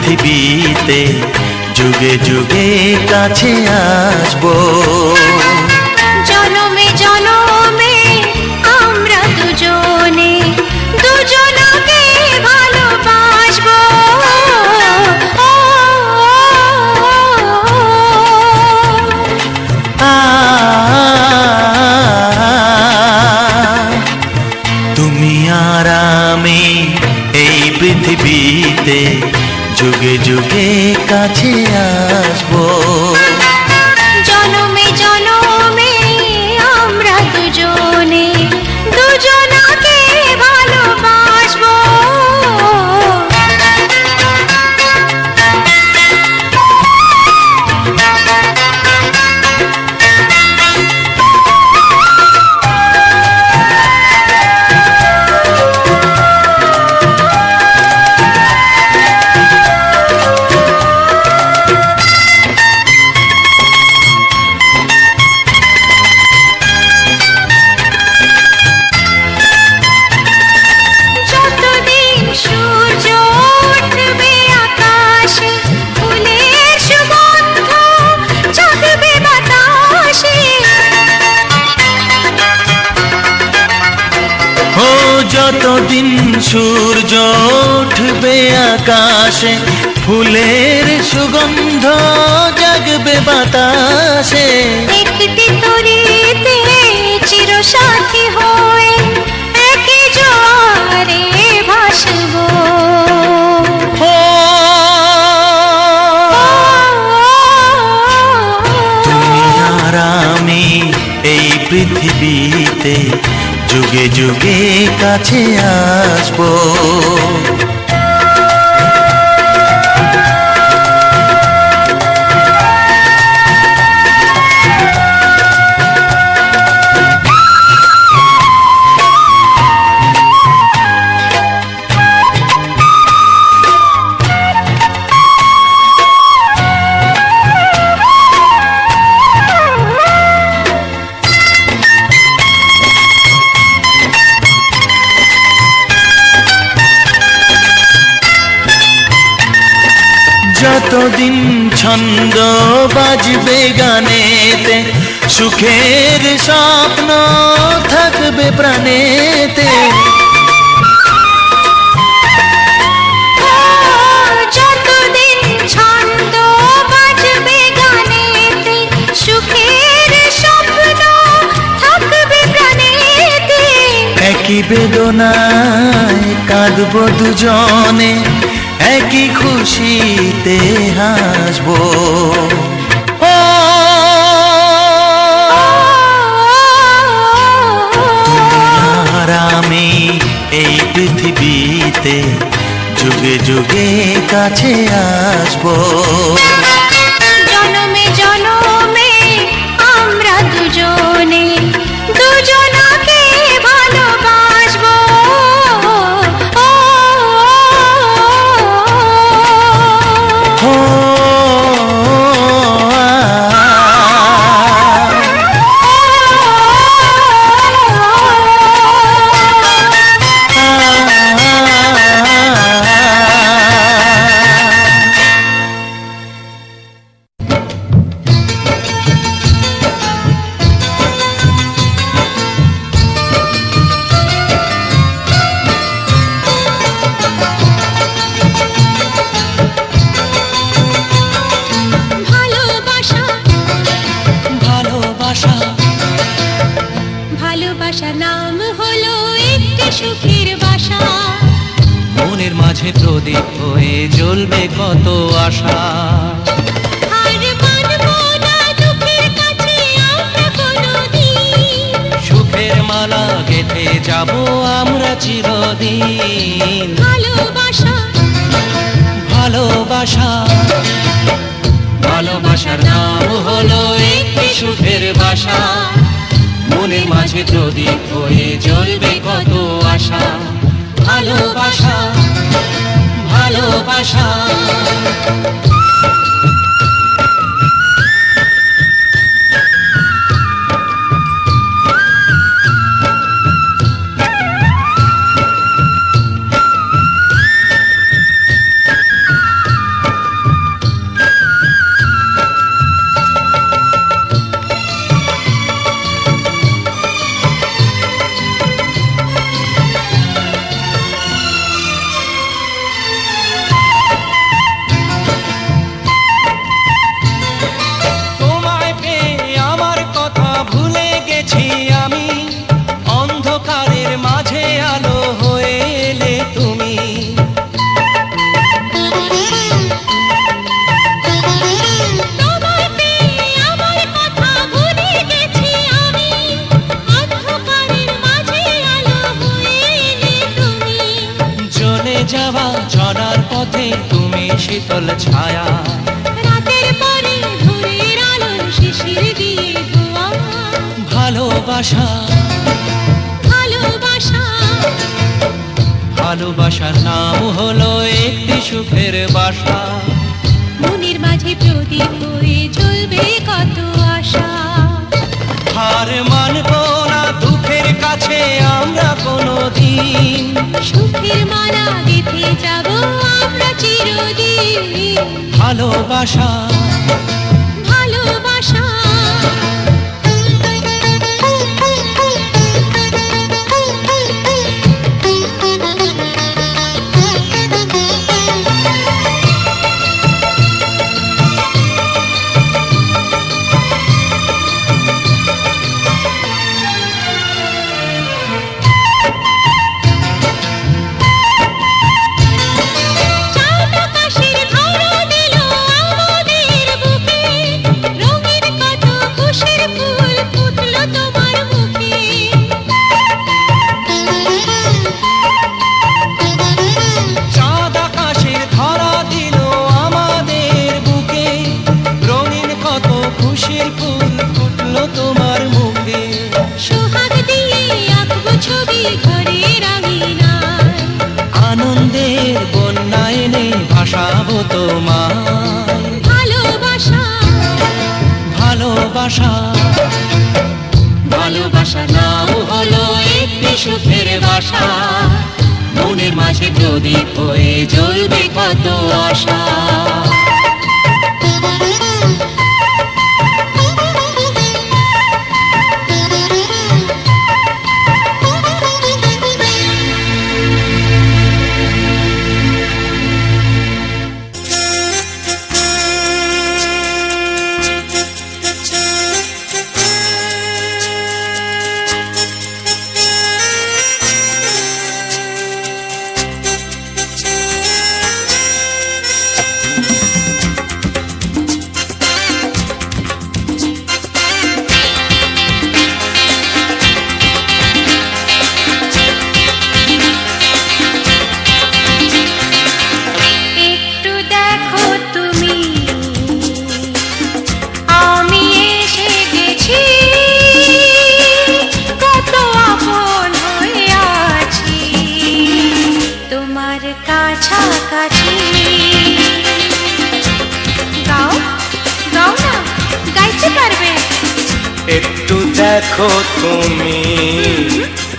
পৃথিবীতে যুগে যুগে কাছে আসবো। জনমে জনমে আমরা দুজনে দুজনকে ভালোবাসবো। তুমি আর আমি এই পৃথিবীতে যুগে যুগে কাছে আসবো। জনমে জনমে আমরা দুজনে দুজনকে ভালোবাসবো। যতদিন সূর্য উঠবে আকাশে, ফুলের সুগন্ধ জাগবে বাতাসে। একটি তরিতে চিরসাথী হয়ে একই জোয়ারে ভাসবো। তুমি আর আমি এই পৃথিবীতে যুগে যুগে কাছে আসবো। যতদিন ছন্দ বাজবে গানেতে, সুখের স্বপ্ন থাকবে প্রাণেতে। যতদিন ছন্দ বাজবে গানেতে, সুখের স্বপ্ন থাকবে প্রাণেতে। একই বেদনায় কাঁদবো দুজনে, একই খুশিতে হাসবো। তুমি আর আমি এই পৃথিবীতে যুগে যুগে কাছে আসবো। জনমে জনমে আমরা দুজনে দুজনকে ভালোবাসবো। ভালোবাসার নাম হলো একটি সুখের বাসা। মনের মাঝে প্রদীপ হয়ে জ্বলবে কত আশা। আর মানবো না দুঃখের কাছে আমরা কোনোদিন। সুখের মালা গেঁথে যাব আমরা চিরদিন। ভালোবাসা ভালোবাসা ভালোবাসার নাম হলো একটি সুখের বাসা। মনের মাঝে প্রদীপ হয়ে জ্বলবে কত আশা। ভালোবাসা ভালোবাসা। শীতল ছায়া, রাতের পরে ভোরের আলো শিশির দিয়ে ধোয়া। ভালোবাসা ভালোবাসা ভালোবাসার নাম হলো একটি সুখের বাসা, মনের মাঝে প্রদীপ হয়ে জ্বলবে কত আশা। হার মানব না দুঃখের কাছে আমরা কোনোদিন, সুখের মালা গেঁথে যাব আমরা চিরদিন। ভালোবাসা ভালোবাসা চাঁদ আকাশের ধরা দিল আমাদের বুকে, রঙিন কত খুশির ফুল ফুটলো তোমার মুখে। চাঁদ আকাশের ধরা দিল আমাদের বুকে, রঙিন কত খুশির ফুল ফুটলো তোমার মুখে। সোহাগ দিয়ে আঁকবো ছবি ঘরের আঙিনায়, আনন্দের বন্যা এনে ভাসাবো তোমায়, ভালোবাসা ভালোবাসা ভালোবাসা নাম হলো একটি সুখের বাসা, মনের মাঝে প্রদীপ হয়ে জ্বলবে কত আশা। একটু দেখো তুমি, আমি এসে গেছি, কত আপন হয়ে আছি তোমার কাছাকাছি। গাও গাও না, গাইতে পারবে? একটু দেখো তুমি,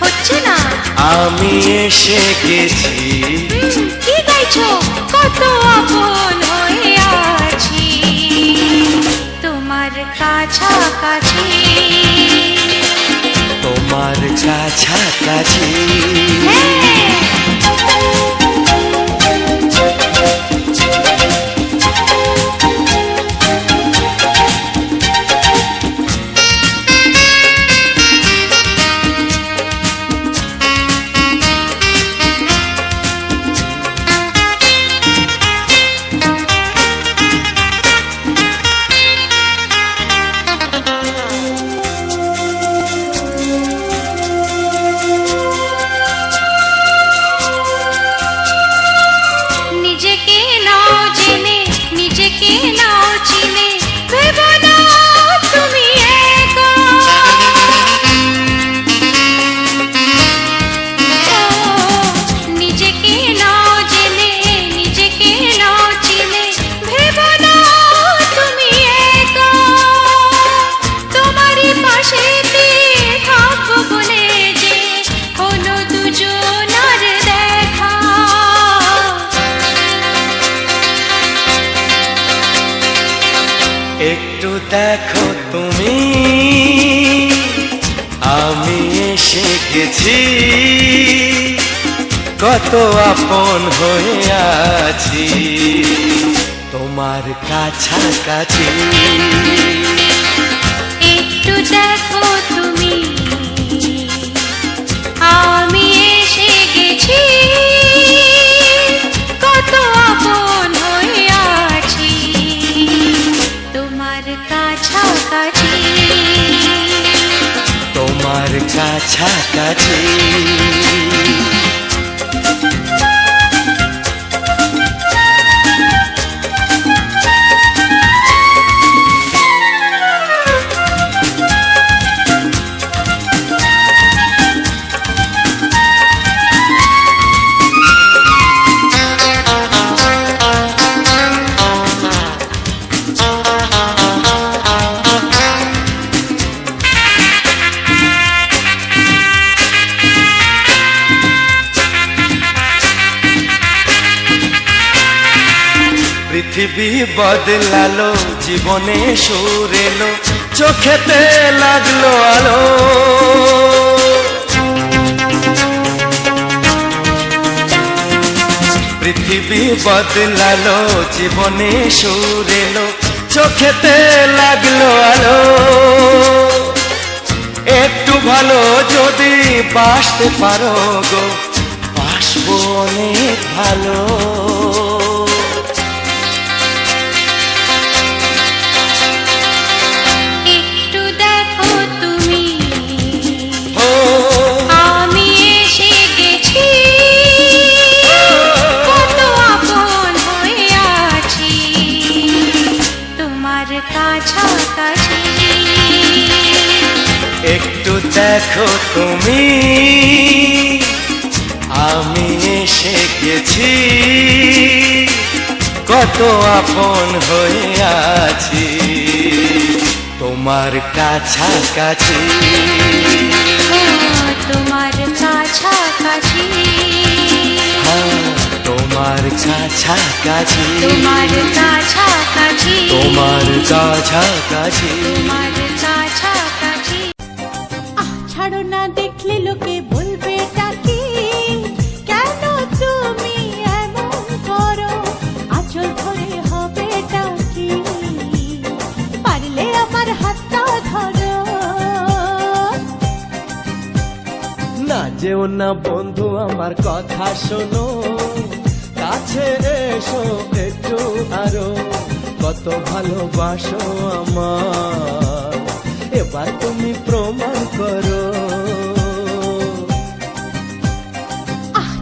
হচ্ছে না। আমি এসে গেছি, কি গাইছো? কত আপন হয়ে আছি তোমার কাছাকাছি। তোমার কাছাকাছি। নিজেকে নাও জেনে, নিজেকে নাও চিনে, ভেবো না তুমি একা। ও, নিজেকে নাও জেনে, নিজেকে নাও চিনে, ভেবো না তুমি একা। তোমারই পাশেতে থাকবো বলে যে হলো দুজনার দেখা। একটু দেখো তুমি, আমি এসে গেছি, কত আপন হয়ে আছি তোমার কাছাকাছি। একটু দেখো তুমি, আমি এসে গেছি, কত আপন হয়ে আছি তোমার কাছাকাছি। তোমার কাছাকাছি। পৃথিবী বদলালো, জীবনে সুর এলো, চোখেতে লাগলো আলো। পৃথিবী বদলালো, জীবনে সুর এলো, চোখেতে লাগলো আলো। একটু ভালো যদি বাসতে পারো গো, বাসবো অনেক ভালো। একটু দেখো তুমি, আমি এসে গেছি, কত আপন হয়ে আছি তোমার কাছাকাছি। একটু দেখো তুমি, আমি এসে গেছি, কত আপন হয়ে আছি তোমার কাছাকাছি। তোমার কাছাকাছি, তোমার কাছাকাছি, তোমার কাছাকাছি, তোমার কাছাকাছি, তোমার কাছাকাছি। ছাড়ো না, দেখলে লোকে বলবে টাকি, কেন তুমি এমন করো, আঁচল ধরে হবে টাকি, পারলে আমার হাতটা ধরো। না যেও না বন্ধু আমার কথা শোনো, কাছে এসো একটু আরো, কত ভালোবাসো আমার, এবার তুমি প্রমাণ করো।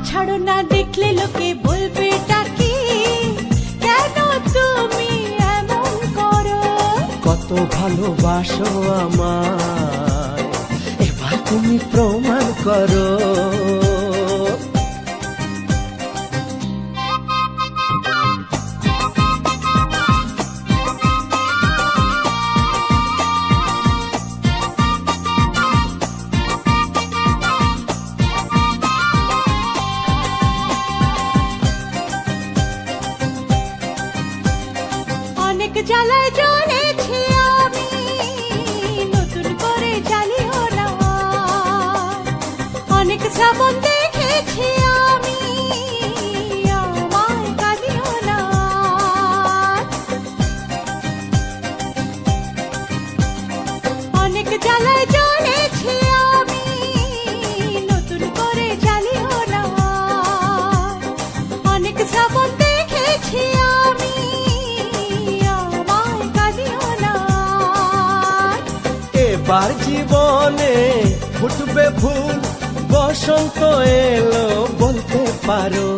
ছাড়ো না, দেখলে লোকে বলবে টাকি, কেন তুমি এমন করো, কত ভালোবাসো আমার, এবার তুমি প্রমাণ করো। অনেক জ্বালায় জ্বলেছি আমি, নতুন করে জ্বালিও না। অনেক শ্রাবণ দেখেছি আমি, আমায় কাঁদিও না। অনেক জ্বালায় জ্বলেছি আমি, নতুন করে জ্বালিও না। অনেক শ্রাবণ দেখেছি আমি, এবার জীবনে ফুটবে ফুল, বসন্ত এলো বলতে পারো।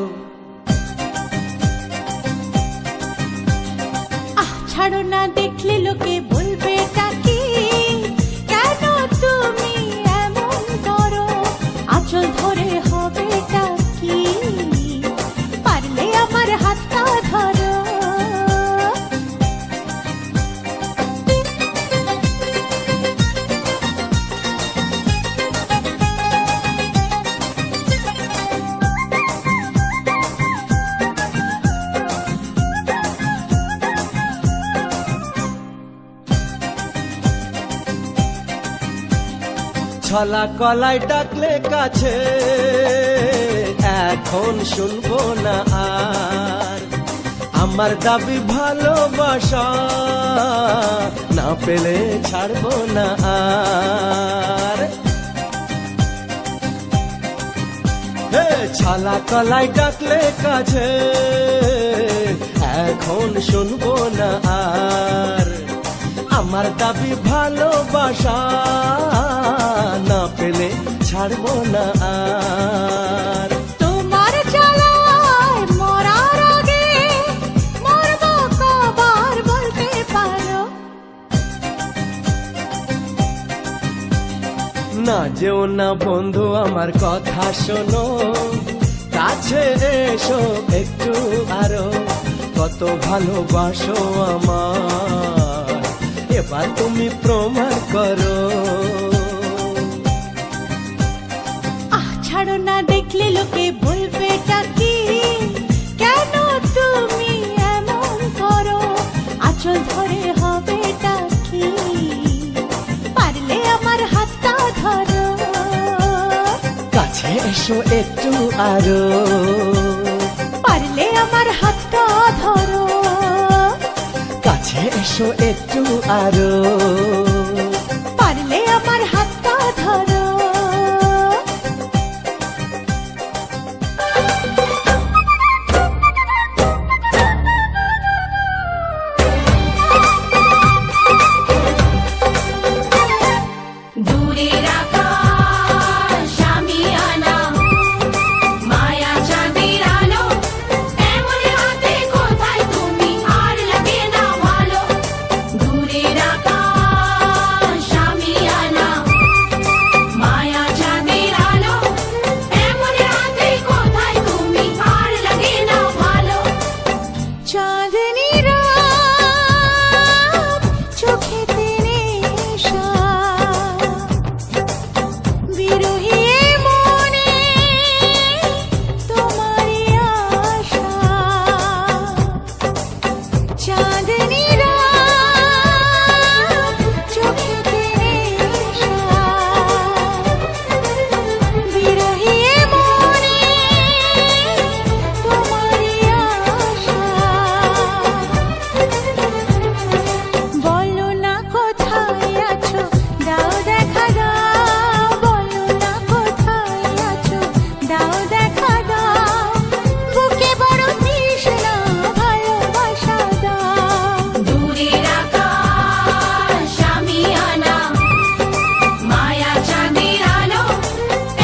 ছাড়ো না, দেখলে লোকে বলবে টাকি, কেন তুমি এমন করো, আঁচল ধরে হবে টাকি, পারলে আমার হাতটা ধরো। ছলা কলাই ডাকলে কাছে, এখন শুনবো না আর, আমার দাবি ভালোবাসা, না পেলে ছাড়বো না আর। ছলা কলাই ডাকলে কাছে, এখন শুনবো না আর, আমার দাবি ভালোবাসা, না পেলে ছাড়বো না আর। তোমার জ্বালায় মরার আগে মরবো কবার বলতে পারো। না যেও না বন্ধু আমার কথা শোনো, কাছে এসো একটু আরো, কত ভালোবাসো আমার, এবার তুমি প্রমাণ করো। ছাড়ো না, দেখলে লোকে বলবে টাকি, কেন তুমি এমন করো, আঁচল ধরে হবেটা কি, পারলে আমার হাতটা ধরো, কাছে এসো একটু আরো, পারলে আমার হাতটা ধরো, কাছে এসো একটু আরো, পারলে আমার হাতটা ধরো। দূরের আকাশ আমি আনা মায়া চাঁদের আলো এমন হাতে কোথায় তুমি আর লাগে না ভালো। দূরের আকাশ আমি আনা মায়া চাঁদের আলো এমন হাতে কোথায় তুমি আর লাগে না ভালো। চাঁদনি রাত চোখেতে নেশা, বিরহী মনে তোমারই আশা। চাঁদনি রাত চোখেতে নেশা, বিরহী মনে তোমারই আশা। বলো না কোথায় আছো, দাও দেখা দাও, বলো না কোথায় আছো, দাও দেখা দাও, বুকে বড় তৃষ্ণা ভালোবাসা দাও। দূরের আকাশ আমি আনা মায়া চাঁদের আলো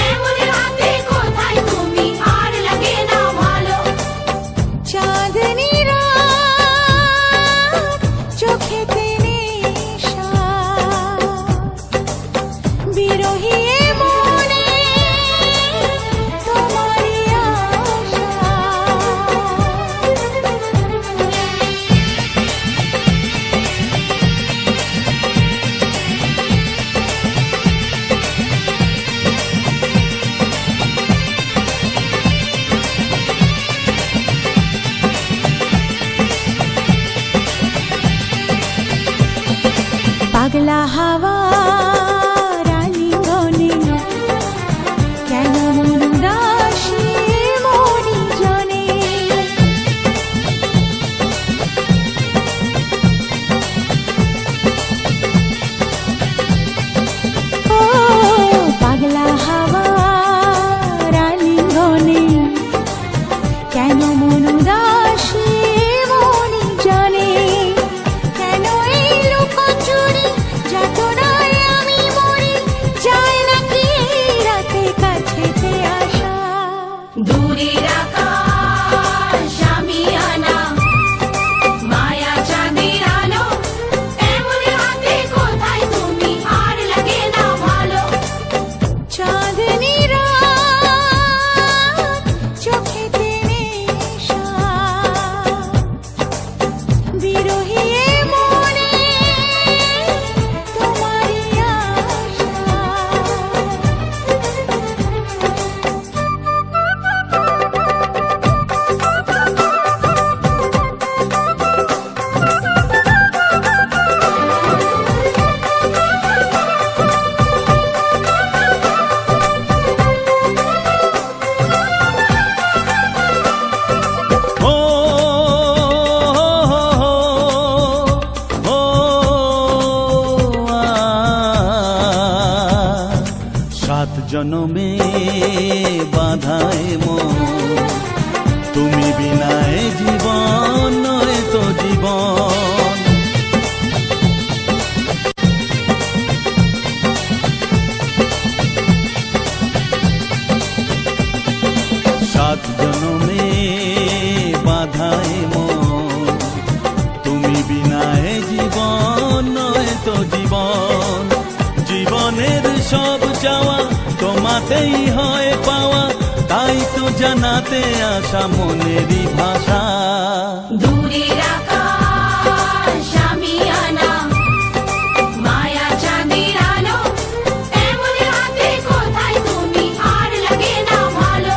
এমন হাতে কোথায় তুমি আর লাগে না ভালো। চাঁদনি রাত চোখেতে নেশা, বিরহী মনে তোমারই আশা। পাগলা হাওয়া রানীগণে কেন মন উদাসী মনি জনে। ও পাগলা হাওয়া রানীগণে কেন মন উদাসী মনি জনে। কেন এই লুকোচুরি যাতনায় আমি মরি, যায় নাকি এই রাতে কাছেতে আসা। দূরের আকাশ আমি আনা মায়া চাঁদের আলো এমন হাতে কোথায় তুমি আর লাগে না ভালো। চাঁদনি রাত চোখেতে নেশা, বিরহী মনে তোমারই আশা। ও ও সাত জনমে বাধায় মন, তুমি বিনায় জীবন নয় তো জীবন। সাত জনমে বাধায় মন, তুমি বিনায় জীবন নয় তো জীবন। জীবনের সব চাওয়া তোমাতেই হয় পাওয়া, তাই তো জানাতে আসা মনেরই ভাষা। দূরের আকাশ আমি আনা মায়া চাঁদের আলো এমন হাতে কোথায় তুমি আর লাগে না ভালো।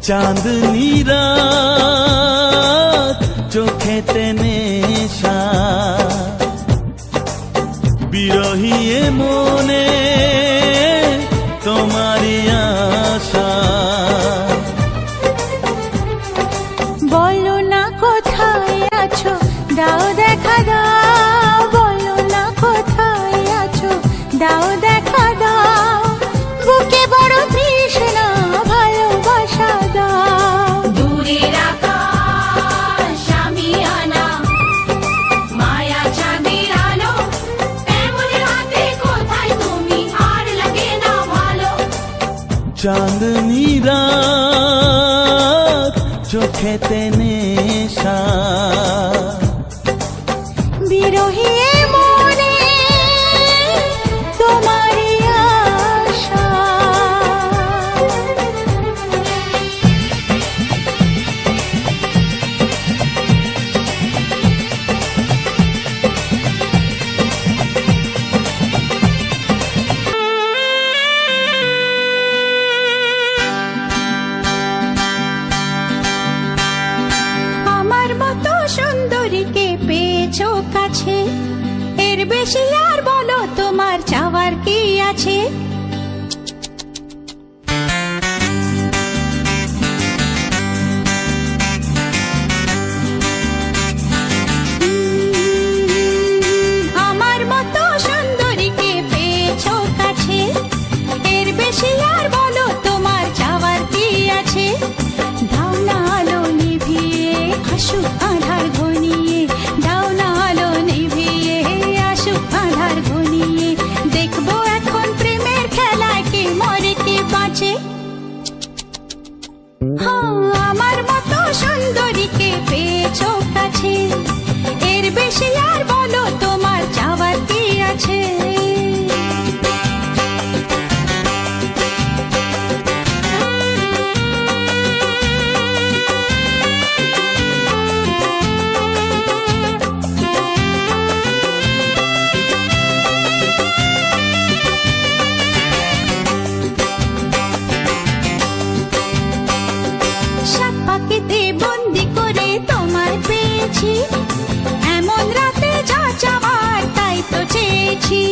চাঁদনি রাত চোখেতে নেশা, মনে তোমারই আশা। বলো না কোথায় আছো, দাও দেখা দাও। বলো না কোথায় আছো, দাও দেখা দাও। বুকে বড় তৃষ্ণা, ভালোবাসা দাও। দূরের আকাশ আমি আনা, মায়া চাঁদের আলো, এমন রাতে কোথায় তুমি, আর লাগে না ভালো। চাঁদনি রাত চোখেতে নেশা, বিরহী মনে তোমারই আশা। আমার মতো সুন্দরীকে পেয়েছো কাছে, এর বেশি আর বলো তোমার চাওয়ার কি আছে। আমার মতো সুন্দরীকে পেয়েছো কাছে, এর বেশি আর বলো তোমার চাওয়ার কি আছে। দাও না আলো নিভিয়ে, আসুক আধার ঘনিয়ে। দাও না আলো নিভিয়ে, আসুক আধার ঘনিয়ে। দেখবো এখন প্রেমের খেলায় কে মরে কে বাঁচে। হ্যাঁ, আমার মতো সুন্দরীকে পেয়েছো কাছে, এর বেশি আর বলো তোমার চাওয়ার কি আছে। সাত পাখিতে বন্দি করে তোমার পেয়েছি, এমন রাতে যা চাওয়ার তাই তো চেয়েছি।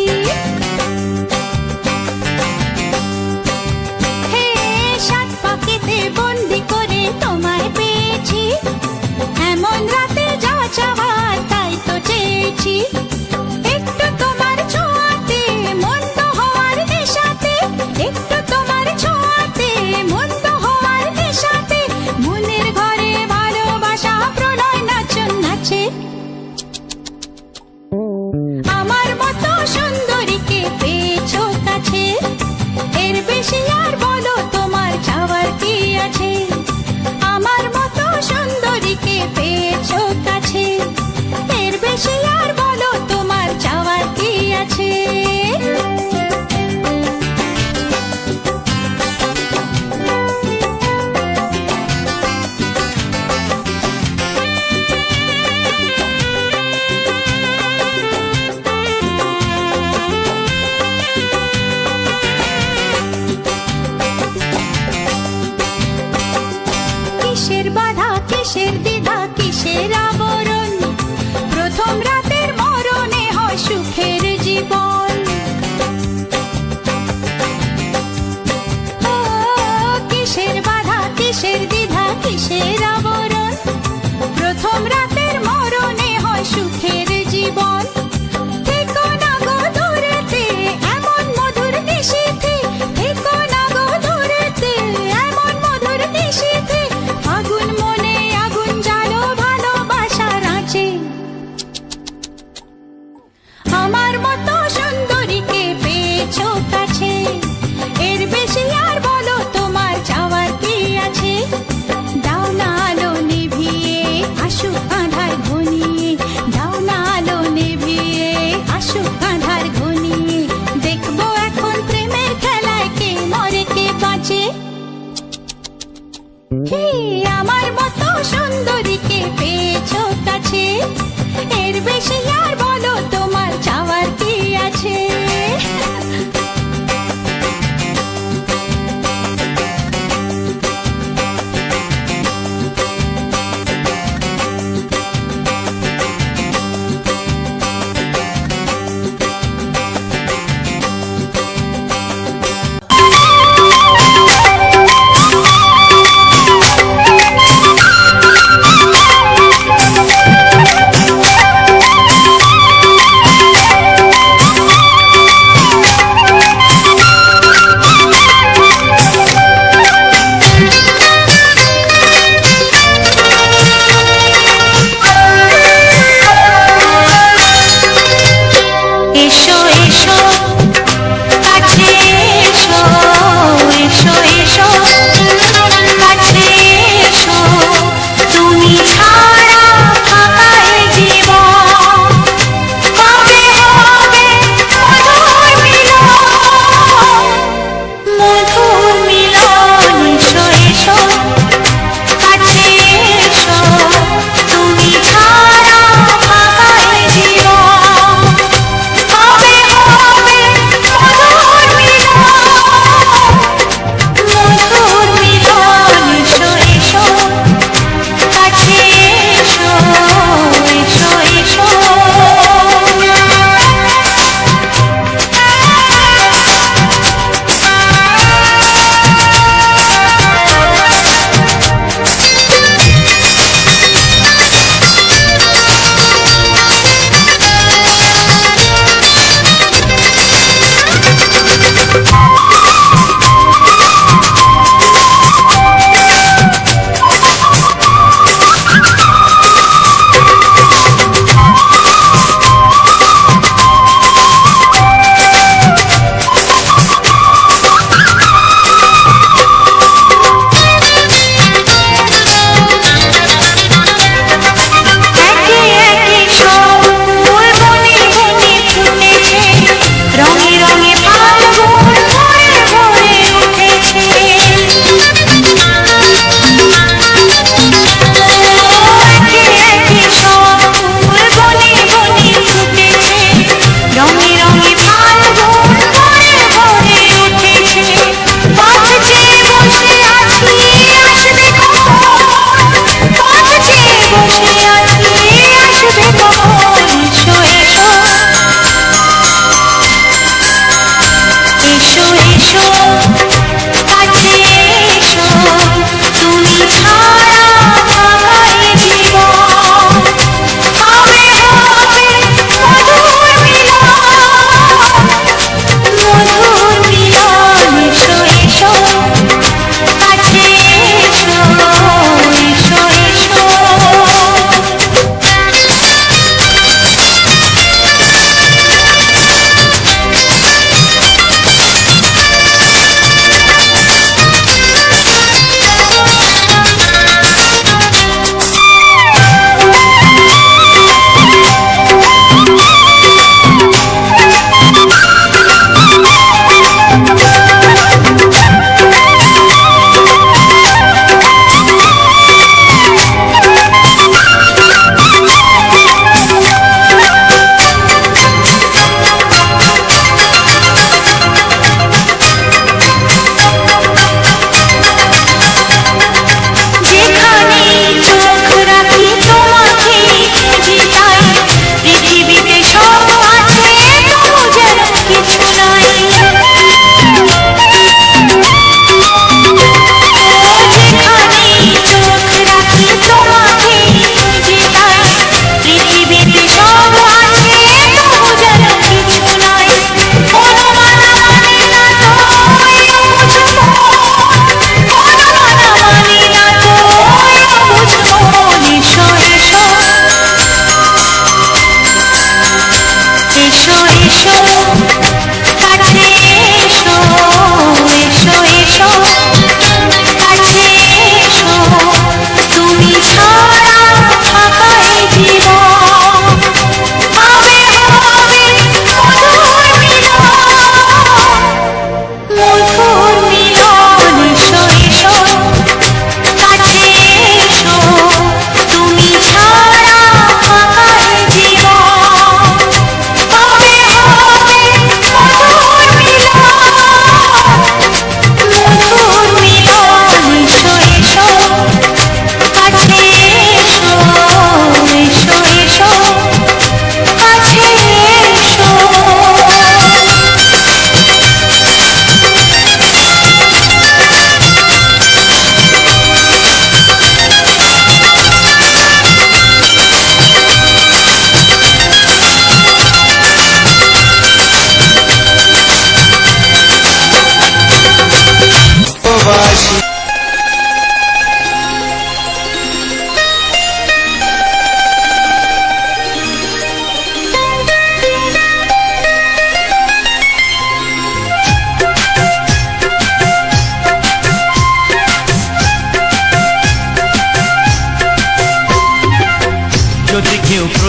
হে, সাত পাখিতে বন্দি করে তোমায় পেয়েছি, এমন রাতে যা চাওয়ার তাই তো চেয়েছি। একটু তোমার ছোঁয়াতে মন্দ হওয়ার নেশাতে, একটু তোমার ছোঁয়াতে মন্দ হওয়ার নেশাতে, মনের ঘরে ভালোবাসা প্রলয় নাচন নাচে। আমার মতো সুন্দরীকে পেয়েছো কাছে, এর বেশি আর বলো তোমার চাওয়ার কি আছে। আমার মতো সুন্দরীকে পেয়েছো কাছে, এর বেশি আর বলো তোমার চাওয়ার কি আছে। কিসের বাধা, কিসের দ্বিধা, কিসের আবরণ, প্রথম রাতের মরণে হয় সুখের জীবন। ও, কিসের বাধা, কিসের দ্বিধা, কিসের আবরণ, প্রথম রাতের মরণে হয় সুখের জীবন। থেকো না গো দূরেতে, এমন মধুর নিশীথে, থেকো না গো দূরেতে, এমন মধুর নিশীথে। আগুন মনে আগুন জ্বালো, ভালোবাসার আঁচে। আমার মতো সুন্দরীকে পেয়েছো কাছে, এর বেশি আর বলো তোমার চাওয়ার কি আছে। দাও না আলো নিভিয়ে, আসুক আধার ঘনিয়ে। দাও না আলো নিভিয়ে, আসুক আধার ঘনিয়ে। দেখবো এখন প্রেমের খেলায় কে মরে কে বাঁচে। হে, আমার মতো সুন্দরীকে পেয়েছো কাছে, এর বেশি আর বলো তোমার চাওয়ার কি আছে।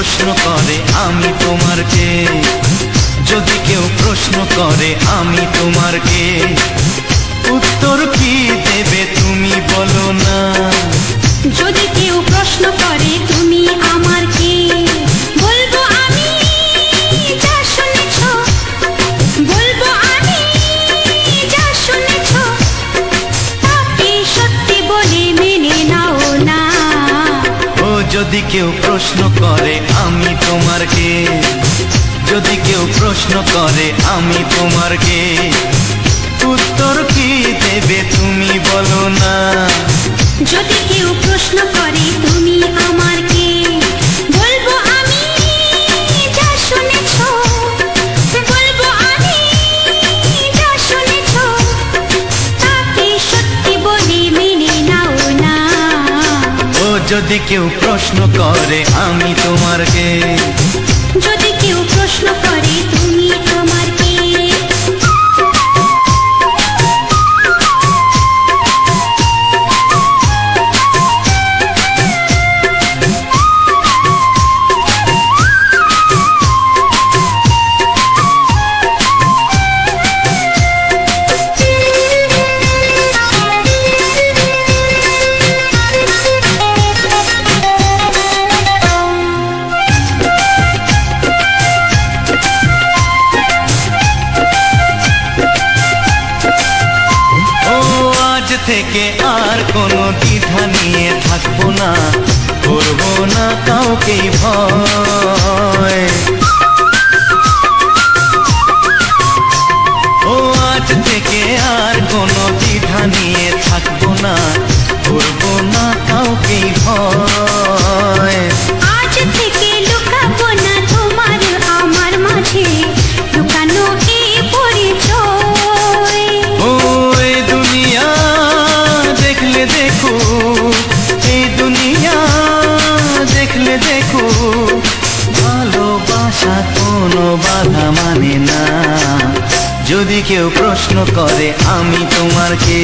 প্রশ্ন করে আমি তোমার কে, যদি কেউ প্রশ্ন করে আমি তোমার কে, উত্তর কি দেবে তুমি বলো না। যদি কেউ প্রশ্ন করে তুমি আমার কে, বলবো আমি যা শুনেছ, বলবো আমি যা শুনেছ, তাকে সত্যি বলে মেনে নাও না। ও যদি কেউ প্রশ্ন করে আমি তোমার কে, যদি কেউ প্রশ্ন করে আমি তোমার কে, উত্তর কি দেবে তুমি বলো না। যদি কেউ প্রশ্ন করে তুমি আমার কে, বলবো আমি যা শুনেছ, বলবো আমি যা শুনেছ, তাকে সত্যি বলে মেনে নাও না। ও যদি কেউ প্রশ্ন করে আমি তোমার কে, যদি কেউ প্রশ্ন করে তুমি আমার কে। থেকে আর কোনো দ্বিধা নিয়ে থাকবো না, করবো না কাউকেই ভয়। ও আজ থেকে আর কোনো দ্বিধা নিয়ে থাকবো না, করবো না কাউকেই ভয়। আজ থেকে লুকাবো না তোমার আমার মাঝে লুকানো এই পরিচয়। ও এই দুনিয়া দেখলে দেখো, এই দুনিয়া দেখলে দেখো, ভালোবাসা কোনো বাধা মানে না। যদি কেউ প্রশ্ন করে আমি তোমার কে,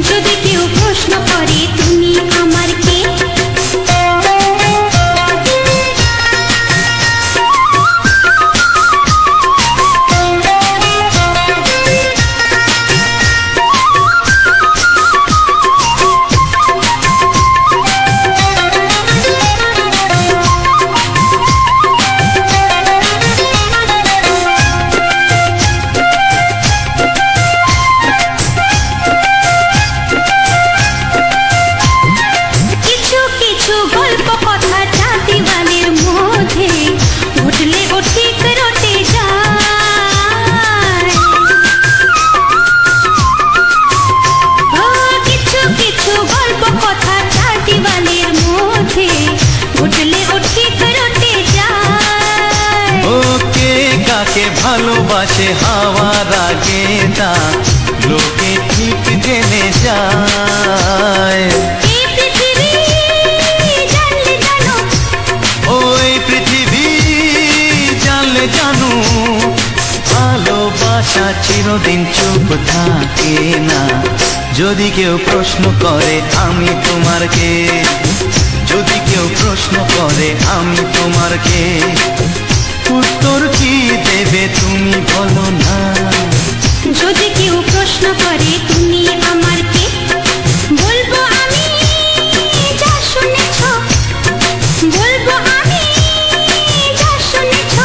যদি কেউ প্রশ্ন করে তুমি আমার কে। ভালোবাসে হাওয়ার আগে তা লোকে ঠিক জেনে যায়। ওই পৃথিবী জানলে জানো, ভালোবাসা চিরদিন চুপ থাকে না। যদি কেউ প্রশ্ন করে আমি তোমার কে, যদি কেউ প্রশ্ন করে আমি তোমার কে, উত্তর কি দেবে তুমি বলো না। যদি কেউ প্রশ্ন করে তুমি আমার কে, বলবো আমি যা শুনেছ, বলবো আমি যা শুনেছ,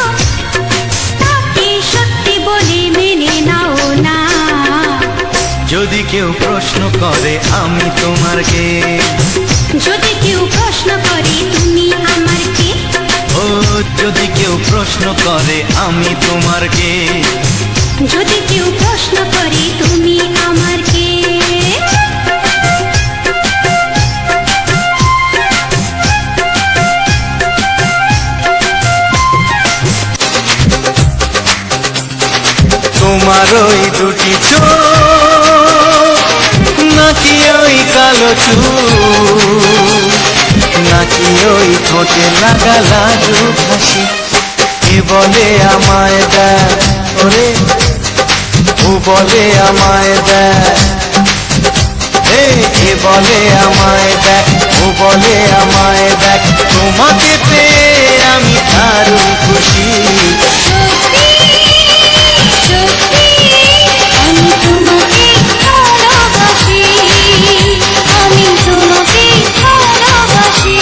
তাকে সত্যি বলে মেনে নাও না। যদি কেউ প্রশ্ন করে আমি তোমার কে, যদি কেউ প্রশ্ন করে তুমি আমার কে, ও যদি কেউ প্রশ্ন করে আমি তোমার কে, যদি কেউ প্রশ্ন করে তুমি আমার কে। তোমার ওই দুটি চোখ নাকি ওই কালো চুল, নাকি ওই ঠোঁটে লাগা লাজুক হাসি, কে বলে আমায় দেখ ওরে, ও বলে আমায় দেখ, কে বলে আমায় দেখ, ও বলে আমায় দেখ, তোমাকে পেয়ে আমি দারুণ খুশি। সত্যি সত্যি আমি তোমাকে ভালোবাসি, আমি তোমাকে ভালোবাসি।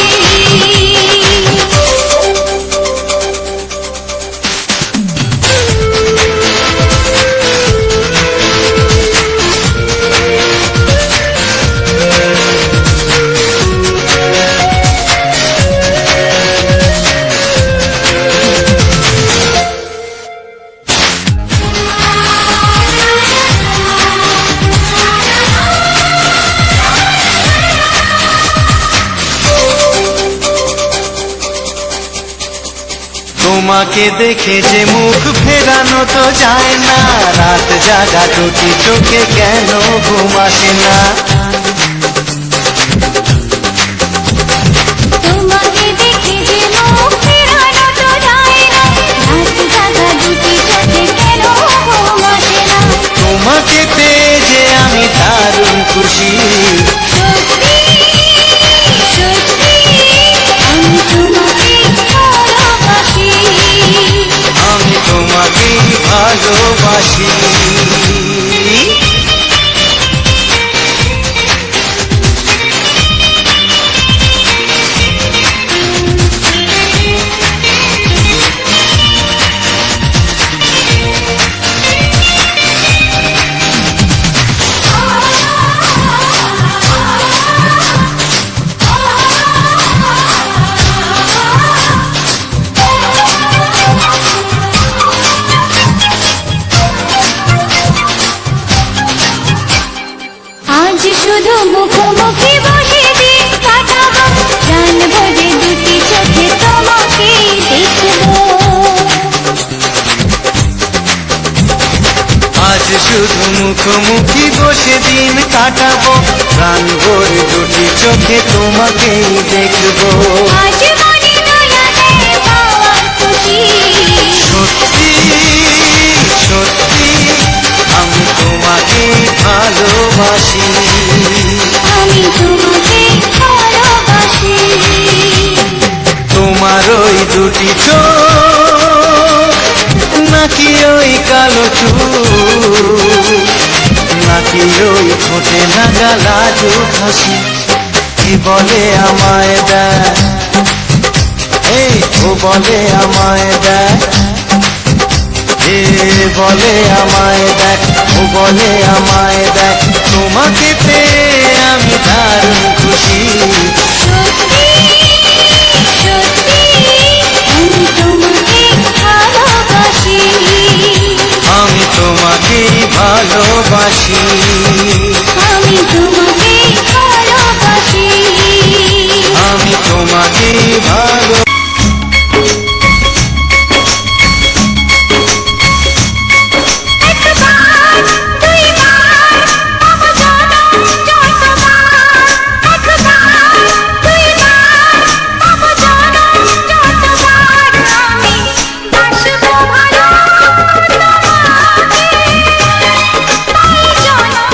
তোমাকে দেখে যে মুখ ফেরানো তো যায় না, রাত জাগা দুটি চোখে কেন ঘুম আসে না। তোমাকে দেখে যে মুখ ফেরানো তো যায় না, রাত জাগা দুটি চোখে কেন ঘুম আসে না। তোমাকে পেয়ে যে আমি দারুণ খুশি। সত্যি সত্যি আমি তোমাকে ভালোবাসি, আমি তোমাকে ভালোবাসি। আজ শুধু মুখোমুখি বসে দিন কাটাবো, জানবো যে দুটি চোখে তোমাকে দেখবো। আজ শুধু মুখোমুখি বসে দিন কাটাবো, প্রাণ ভরে দুটি চোখে তোমাকেই দেখবো। আজ মনে দোলাতে পাওয়ার খুশি, সত্যি সত্যি আমি তোমাকে ভালোবাসি। আমি তোমাকে ভালোবাসি। তোমার ওই দুটি চোখ, নাকি ওই কালো চুল, নাকি ওই ঠোঁটে লাগা লাজুক হাসি, কি বলে আমায় দেয়, এই ও বলে আমায় দেয়, এ বলে আমায় দেখ, ও বলে আমায় দেখ, তোমাকে পেয়ে আমি দারুণ খুশি। সত্যি সত্যি আমি তোমাকে ভালোবাসি, আমি তোমাকে ভালোবাসি। আমি তোমাকে ভালোবাসি। আমি তোমাকে ভালো একবার দুইবার তব জনম যতবার, একবার দুইবার তব জনম যতবার, আমি বাসবো ভালো তোমাকে, তাই জনম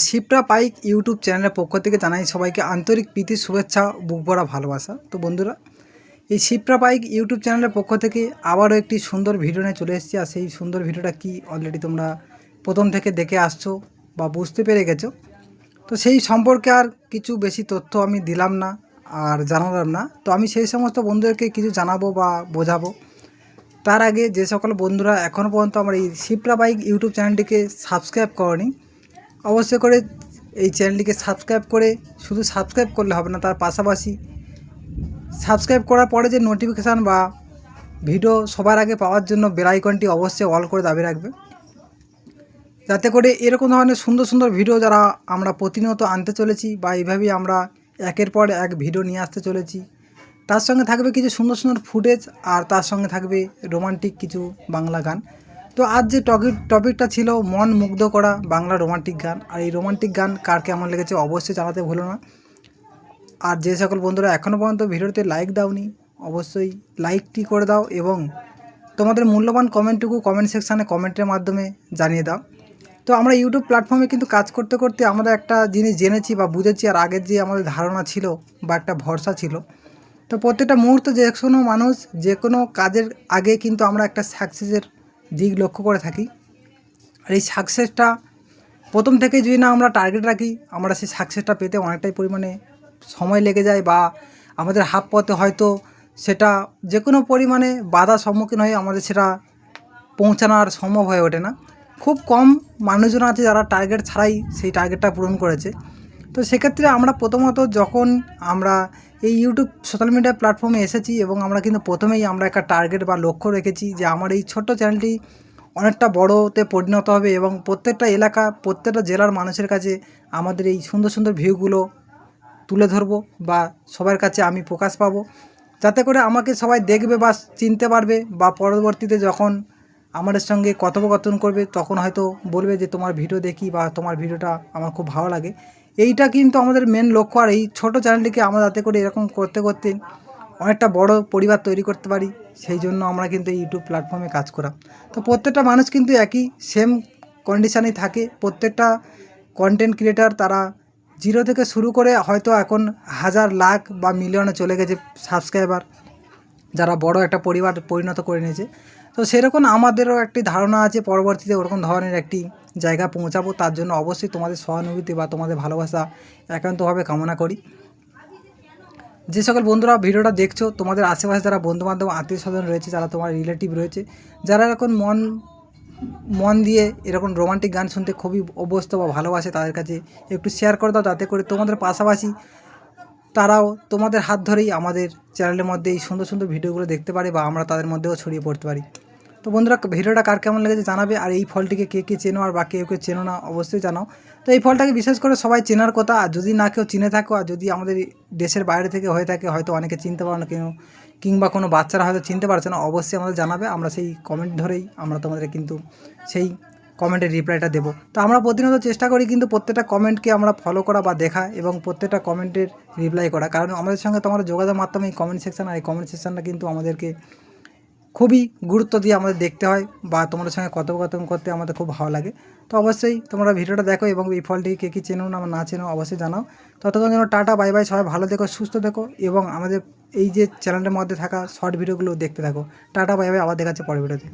শিপ্রা পাইক ইউটিউব চ্যানেলের পক্ষ থেকে জানাই সবাইকে আন্তরিক প্রীতি শুভেচ্ছা, বুক ভরা ভালোবাসা। তো বন্ধুরা, এই শিপ্রা পাইক ইউটিউব চ্যানেলের পক্ষ থেকে আবারও একটি সুন্দর ভিডিও নিয়ে চলে এসেছি। আর সেই সুন্দর ভিডিওটা কি অলরেডি তোমরা প্রথম থেকে দেখে আসছো বা বুঝতে পেরে গেছো। তো সেই সম্পর্কে আর কিছু বেশি তথ্য আমি দিলাম না আর জানালাম না। তো আমি সেই সমস্ত বন্ধুদেরকে কিছু জানাবো বা বোঝাবো। তার আগে যে সকল বন্ধুরা এখনও পর্যন্ত আমার এই শিপ্রা বাইক ইউটিউব চ্যানেলটিকে সাবস্ক্রাইব করনি, অবশ্যই করে এই চ্যানেলটিকে সাবস্ক্রাইব করে, শুধু সাবস্ক্রাইব করলে হবে না, তার পাশাপাশি সাবস্ক্রাইব করার পরে যে নোটিফিকেশান বা ভিডিও সবার আগে পাওয়ার জন্য বেল আইকনটি অবশ্যই অল করে দাবি রাখবে, যাতে করে এরকম ধরনের সুন্দর সুন্দর ভিডিও যারা আমরা প্রতিনিয়ত আনতে চলেছি বা এইভাবেই আমরা একের পর এক ভিডিও নিয়ে আসতে চলেছি। তার সঙ্গে থাকবে কিছু সুন্দর সুন্দর ফুটেজ, আর তার সঙ্গে থাকবে রোমান্টিক কিছু বাংলা গান। তো আজ যে টপিকটা ছিল মন মুগ্ধ করা বাংলা রোমান্টিক গান। আর এই রোমান্টিক গান কার কেমন লেগেছে অবশ্যই জানাতে ভুলো না। আর যে সকল বন্ধুরা এখনও পর্যন্ত ভিডিওতে লাইক দাওনি, অবশ্যই লাইকটি করে দাও এবং তোমাদের মূল্যবান কমেন্টটুকু কমেন্ট সেকশানে কমেন্টের মাধ্যমে জানিয়ে দাও। তো আমরা ইউটিউব প্ল্যাটফর্মে কিন্তু কাজ করতে করতে আমরা একটা জিনিস জেনেছি বা বুঝেছি, আর আগের যে আমাদের ধারণা ছিল বা একটা ভরসা ছিল, তো প্রত্যেকটা মুহূর্তে যে কোনো মানুষ যে কোনো কাজের আগে কিন্তু আমরা একটা সাকসেসের দিক লক্ষ্য করে থাকি। আর এই সাকসেসটা প্রথম থেকে যদি না আমরা টার্গেট রাখি, আমরা সেই সাকসেসটা পেতে অনেকটাই পরিমাণে সময় লেগে যায় বা আমাদের হাফ পথে হয়তো সেটা যে কোনো পরিমাণে বাধার সম্মুখীন হয়ে আমাদের সেটা পৌঁছানো আর সম্ভব হয়ে ওঠে না। খুব কম মানুষজন আছে যারা টার্গেট ছাড়াই সেই টার্গেটটা পূরণ করেছে। তো সেক্ষেত্রে আমরা প্রথমত যখন আমরা এই ইউটিউব সোশ্যাল মিডিয়া প্ল্যাটফর্মে এসেছি এবং আমরা কিন্তু প্রথমেই আমরা একটা টার্গেট বা লক্ষ্য রেখেছি যে আমার এই ছোট্ট চ্যানেলটি অনেকটা বড়তে পরিণত হবে এবং প্রত্যেকটা এলাকা প্রত্যেকটা জেলার মানুষের কাছে আমাদের এই সুন্দর সুন্দর ভিউগুলো তুলে ধরবো বা সবার কাছে আমি প্রকাশ পাবো, যাতে করে আমাকে সবাই দেখবে বা চিনতে পারবে বা পরবর্তীতে যখন আমাদের সঙ্গে কথোপকথন করবে তখন হয়তো বলবে যে তোমার ভিডিও দেখি বা তোমার ভিডিওটা আমার খুব ভালো লাগে। এইটা কিন্তু আমাদের মেন লক্ষ্য। আর এই ছোটো চ্যানেলটিকে আমরা যাতে করে এরকম করতে করতে অনেকটা বড় পরিবার তৈরি করতে পারি, সেই জন্য আমরা কিন্তু এই ইউটিউব প্ল্যাটফর্মে কাজ করা। তো প্রত্যেকটা মানুষ কিন্তু একই সেম কন্ডিশানেই থাকে। প্রত্যেকটা কন্টেন্ট ক্রিয়েটার তারা জিরো থেকে শুরু করে হয়তো এখন হাজার লাখ বা মিলিয়নে চলে গেছে সাবস্ক্রাইবার, যারা বড় একটা পরিবার পরিণত করে নিয়েছে। তো সেরকম আমাদেরও একটি ধারণা আছে পরবর্তীতে ওরকম ধরনের একটি জায়গা পৌঁছাবো। তার জন্য অবশ্যই তোমাদের সহানুভূতি বা তোমাদের ভালোবাসা একান্তভাবে কামনা করি। যে সকল বন্ধুরা ভিডিওটা দেখছো, তোমাদের আশেপাশে যারা বন্ধুবান্ধব আত্মীয় স্বজন রয়েছে, যারা তোমার রিলেটিভ রয়েছে, যারা এরকম মন দিয়ে এরকম রোমান্টিক গান শুনতে খুবই অভ্যস্ত বা ভালোবাসে, তাদের কাছে একটু শেয়ার করে দাও, যাতে করে তোমাদের পাশাপাশি তারাও তোমাদের হাত ধরেই আমাদের চ্যানেলের মধ্যে এই সুন্দর সুন্দর ভিডিওগুলো দেখতে পারে বা আমরা তাদের মধ্যেও ছড়িয়ে পড়তে পারি। তো বন্ধুরা, ভিডিওটা কার কেমন লেগেছে জানাবে। আর এই ফলটিকে কে কে চেনো আর বা কেউ চেনো না অবশ্যই জানাও। তো এই ফলটাকে বিশেষ করে সবাই চেনার কথা, আর যদি না কেউ চিনে থাকো আর যদি আমাদের দেশের বাইরে থেকে হয়ে থাকে হয়তো অনেকে চিনতে পারো না কেউ, কিংবা কোনো বাচ্চারা হয়তো চিনতে পারছে না, অবশ্যই আমাদের জানাবে। আমরা সেই কমেন্ট ধরেই আমরা তোমাদের কিন্তু সেই কমেন্টের রিপ্লাইটা দেবো। তো আমরা প্রতিনিয়ত চেষ্টা করি কিন্তু প্রত্যেকটা কমেন্টকে আমরা ফলো করা বা দেখা এবং প্রত্যেকটা কমেন্টের রিপ্লাই করা, কারণ আমাদের সঙ্গে তোমার যোগাযোগ মাধ্যমে এই কমেন্ট সেকশান, আর এই কমেন্ট সেকশানটা কিন্তু আমাদেরকে খুবই গুরুত্ব দিয়ে আমাদের দেখতে হয় বা তোমাদের সঙ্গে কথোপকথন করতে আমাদের খুব ভালো লাগে। তো অবশ্যই তোমরা ভিডিওটা দেখো এবং এই ফলটি কে কী চেনো না না চেনো অবশ্যই জানাও। ততক্ষণ যেন টাটা বাই বাই, সবাই ভালো থেকো, সুস্থ থেকো এবং আমাদের এই যে চ্যানেলের মধ্যে থাকা শর্ট ভিডিওগুলো দেখতে থাকো। টাটা বাই বাই, আবার দেখা যাচ্ছে পরের ভিডিওতে।